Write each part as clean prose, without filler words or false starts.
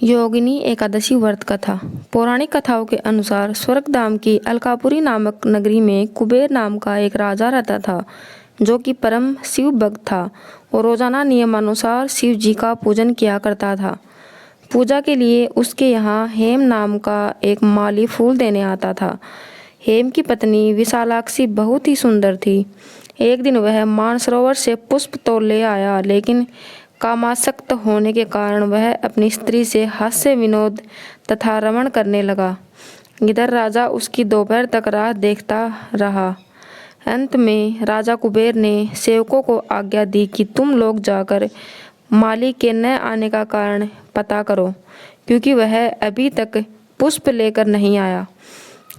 योगिनी एकादशी व्रत कथा। पौराणिक कथाओं के अनुसार स्वर्गधाम की अलकापुरी नामक नगरी में कुबेर नाम का एक राजा रहता था, जो कि परम शिव भक्त था और रोजाना नियमानुसार शिव जी का पूजन किया करता था। पूजा के लिए उसके यहाँ हेम नाम का एक माली फूल देने आता था। हेम की पत्नी विशालाक्षी बहुत ही सुंदर थी। एक दिन वह मानसरोवर से पुष्प तो ले आया, लेकिन कामासक्त होने के कारण वह अपनी स्त्री से हास्य विनोद तथा रमण करने लगा। इधर राजा उसकी दोपहर तक राह देखता रहा। अंत में राजा कुबेर ने सेवकों को आज्ञा दी कि तुम लोग जाकर माली के न आने का कारण पता करो, क्योंकि वह अभी तक पुष्प लेकर नहीं आया।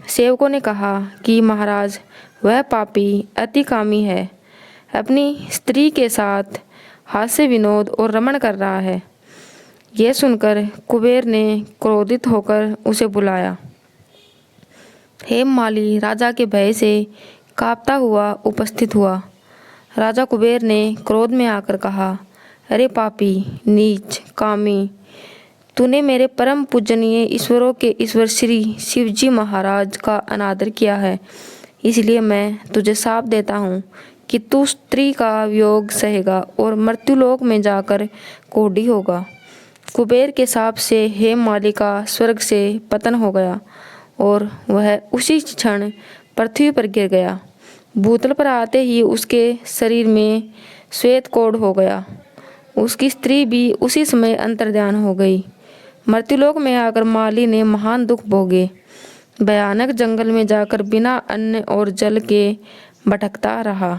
सेवकों ने कहा कि महाराज, वह पापी अतिकामी है, अपनी स्त्री के साथ हास्य विनोद और रमण कर रहा है। यह सुनकर कुबेर ने क्रोधित होकर उसे बुलाया। हेममाली राजा के भय से कांपता हुआ उपस्थित हुआ। राजा कुबेर ने क्रोध में आकर कहा, अरे पापी, नीच, कामी, तूने मेरे परम पूजनीय ईश्वरों के ईश्वर श्री शिवजी महाराज का अनादर किया है। इसलिए मैं तुझे शाप देता हूँ कि तू स्त्री का वियोग सहेगा और मृत्युलोक में जाकर कोढ़ी होगा। कुबेर के शाप से हेममाली का स्वर्ग से पतन हो गया और वह उसी क्षण पृथ्वी पर गिर गया। भूतल पर आते ही उसके शरीर में श्वेत कोढ़ हो गया। उसकी स्त्री भी उसी समय अंतर्ध्यान हो गई। मृत्युलोक में आकर माली ने महान दुख भोगे। भयानक जंगल में जाकर बिना अन्न और जल के भटकता रहा।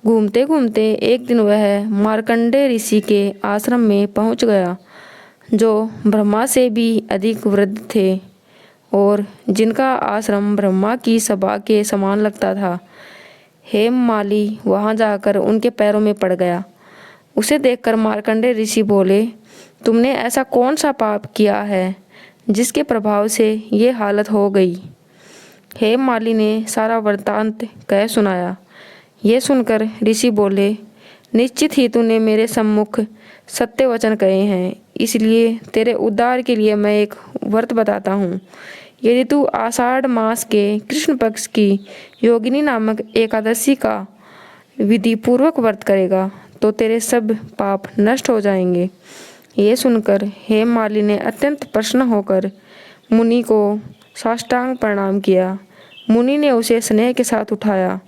घूमते घूमते एक दिन वह मार्कंडेय ऋषि के आश्रम में पहुंच गया, जो ब्रह्मा से भी अधिक वृद्ध थे और जिनका आश्रम ब्रह्मा की सभा के समान लगता था। हेममाली वहां जाकर उनके पैरों में पड़ गया। उसे देखकर मार्कंडेय ऋषि बोले, तुमने ऐसा कौन सा पाप किया है जिसके प्रभाव से ये हालत हो गई। हेममाली ने सारा वृत्तांत कह सुनाया। ये सुनकर ऋषि बोले, निश्चित ही तूने मेरे सम्मुख सत्य वचन कहे हैं, इसलिए तेरे उद्धार के लिए मैं एक व्रत बताता हूँ। यदि तू आषाढ़ मास के कृष्ण पक्ष की योगिनी नामक एकादशी का विधि पूर्वक व्रत करेगा तो तेरे सब पाप नष्ट हो जाएंगे। ये सुनकर हेममाली ने अत्यंत प्रसन्न होकर मुनि को साष्टांग प्रणाम किया। मुनि ने उसे स्नेह के साथ उठाया।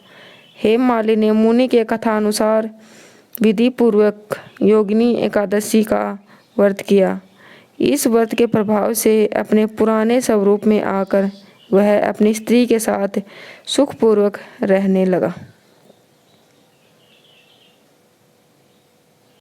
हेममाली ने मुनि के कथानुसार विधि पूर्वक योगिनी एकादशी का व्रत किया। इस व्रत के प्रभाव से अपने पुराने स्वरूप में आकर वह अपनी स्त्री के साथ सुखपूर्वक रहने लगा।